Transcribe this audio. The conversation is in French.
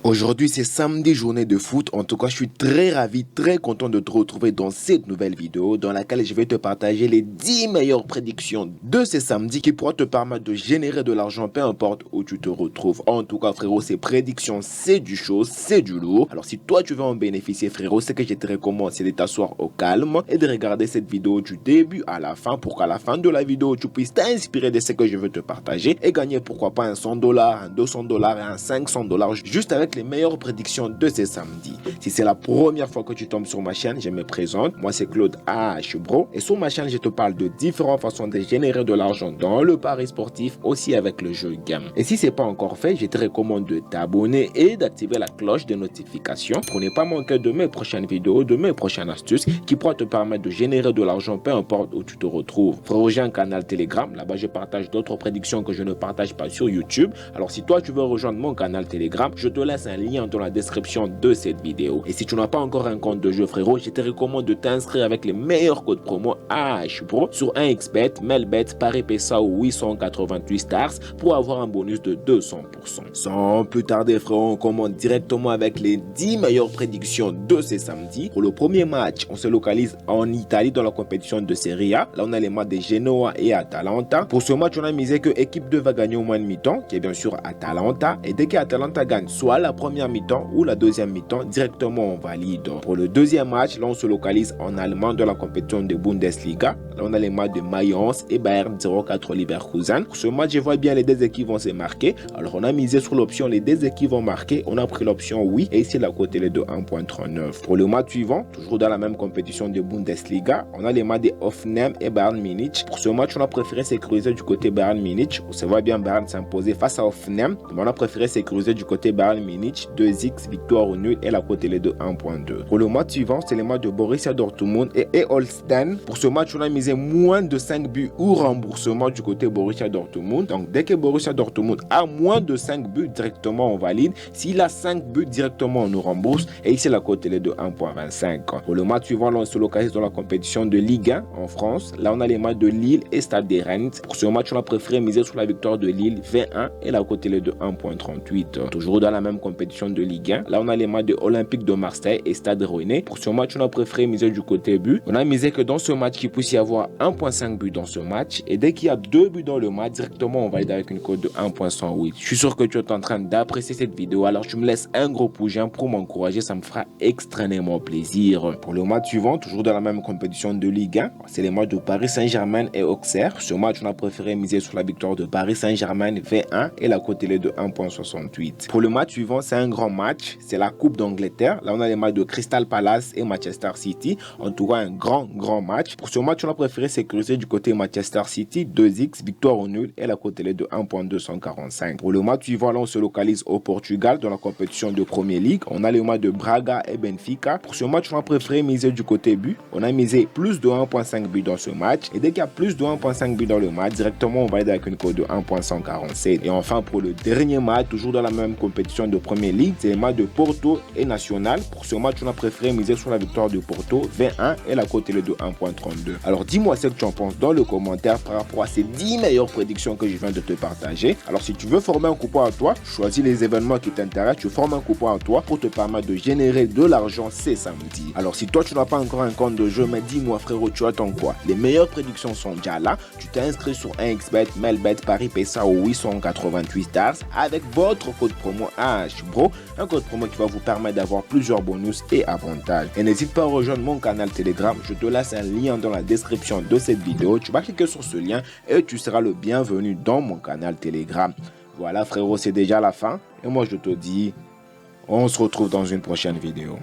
Aujourd'hui, c'est samedi, journée de foot. En tout cas, je suis très ravi, très content de te retrouver dans cette nouvelle vidéo dans laquelle je vais te partager les 10 meilleures prédictions de ces samedis qui pourront te permettre de générer de l'argent, peu importe où tu te retrouves. En tout cas, frérot, ces prédictions, c'est du chaud, c'est du lourd. Alors, si toi, tu veux en bénéficier, frérot, ce que je te recommande, c'est de t'asseoir au calme et de regarder cette vidéo du début à la fin pour qu'à la fin de la vidéo, tu puisses t'inspirer de ce que je veux te partager et gagner, pourquoi pas, un $100, un $200 et un $500 juste avec les meilleures prédictions de ces samedis. Si c'est la première fois que tu tombes sur ma chaîne, je me présente. Moi, c'est Claude H. Bro. Et sur ma chaîne, je te parle de différentes façons de générer de l'argent dans le pari sportif, aussi avec le jeu game. Et si ce n'est pas encore fait, je te recommande de t'abonner et d'activer la cloche de notification pour ne pas manquer de mes prochaines vidéos, de mes prochaines astuces qui pourront te permettre de générer de l'argent, peu importe où tu te retrouves. Frérot, j'ai un canal Telegram. Là-bas, je partage d'autres prédictions que je ne partage pas sur YouTube. Alors, si toi, tu veux rejoindre mon canal Telegram, je te laisse un lien dans la description de cette vidéo. Et si tu n'as pas encore un compte de jeu, frérot, je te recommande de t'inscrire avec les meilleurs codes promo AHPRO sur 1xBet, Melbet, Paris PSA ou 888 Stars pour avoir un bonus de 200%. Sans plus tarder, frérot, on commence directement avec les 10 meilleures prédictions de ces samedis. Pour le premier match, on se localise en Italie dans la compétition de Serie A. Là, on a les matchs de Genoa et Atalanta. Pour ce match, on a misé que équipe 2 va gagner au moins de mi-temps, qui est bien sûr Atalanta. Et dès qu'Atalanta gagne soit la première mi-temps ou la deuxième mi-temps, directement on valide. Pour le deuxième match, là on se localise en Allemagne dans la compétition de Bundesliga. Là on a les matchs de Mayence et Bayern 04 Leverkusen. Pour ce match, je vois bien les deux équipes vont se marquer. Alors on a misé sur l'option les deux équipes vont marquer. On a pris l'option oui et ici la cote est de 1.39. Pour le match suivant, toujours dans la même compétition de Bundesliga, on a les matchs de Hoffenheim et Bayern Munich. Pour ce match, on a préféré sécuriser du côté Bayern Munich. On se voit bien Bayern s'imposer face à Hoffenheim. Mais on a préféré sécuriser du côté Bayern Munich. 2x victoire au nul et la cote est de 1.2. Pour le match suivant, c'est les matchs de Borussia Dortmund et Holstein. Pour ce match, on a misé moins de 5 buts ou remboursement du côté Borussia Dortmund. Donc dès que Borussia Dortmund a moins de 5 buts, directement on valide. S'il a 5 buts, directement on nous rembourse. Et ici la cote est de 1.25. Pour le match suivant, là, on se localise dans la compétition de Ligue 1 en France. Là on a les matchs de Lille et Stade de Rennes. Pour ce match, on a préféré miser sur la victoire de Lille 21 et la cote est de 1.38. Toujours dans la même compétition de Ligue 1. Là, on a les matchs de Olympique de Marseille et Stade Rennais. Pour ce match, on a préféré miser du côté but. On a misé que dans ce match, il puisse y avoir 1.5 buts dans ce match. Et dès qu'il y a 2 buts dans le match, directement, on valide avec une cote de 1.108. Je suis sûr que tu es en train d'apprécier cette vidéo. Alors, tu me laisses un gros pouce pour m'encourager. Ça me fera extrêmement plaisir. Pour le match suivant, toujours dans la même compétition de Ligue 1, c'est les matchs de Paris Saint-Germain et Auxerre. Pour ce match, on a préféré miser sur la victoire de Paris Saint-Germain 21 et la cote est de 1.68. Pour le match suivant, c'est un grand match, c'est la Coupe d'Angleterre. Là, on a les matchs de Crystal Palace et Manchester City. En tout cas, un grand match. Pour ce match, on a préféré sécuriser du côté Manchester City, 2x, victoire au nul et la cote est de 1.245. Pour le match suivant, là, on se localise au Portugal dans la compétition de Premier League. On a les matchs de Braga et Benfica. Pour ce match, on a préféré miser du côté but. On a misé plus de 1.5 buts dans ce match. Et dès qu'il y a plus de 1.5 buts dans le match, directement, on va aller avec une cote de 1.147. Et enfin, pour le dernier match, toujours dans la même compétition de Premier League, c'est le match de Porto et National. Pour ce match, on a préféré miser sur la victoire de Porto 21 et la cote est de 1.32. Alors dis-moi ce que tu en penses dans le commentaire par rapport à ces 10 meilleures prédictions que je viens de te partager. Alors si tu veux former un coupon à toi, choisis les événements qui t'intéressent, tu formes un coupon à toi pour te permettre de générer de l'argent ces samedis. Alors si toi tu n'as pas encore un compte de jeu, mais dis-moi frérot, tu attends quoi? Les meilleures prédictions sont déjà là. Tu t'es inscrit sur 1xBet, Melbet, Paris PSA ou 888 Stars avec votre code promo AHBRO, un code promo qui va vous permettre d'avoir plusieurs bonus et avantages. Et n'hésite pas à rejoindre mon canal Telegram, je te laisse un lien dans la description de cette vidéo. Tu vas cliquer sur ce lien et tu seras le bienvenu dans mon canal Telegram. Voilà frérot, c'est déjà la fin et moi je te dis, on se retrouve dans une prochaine vidéo.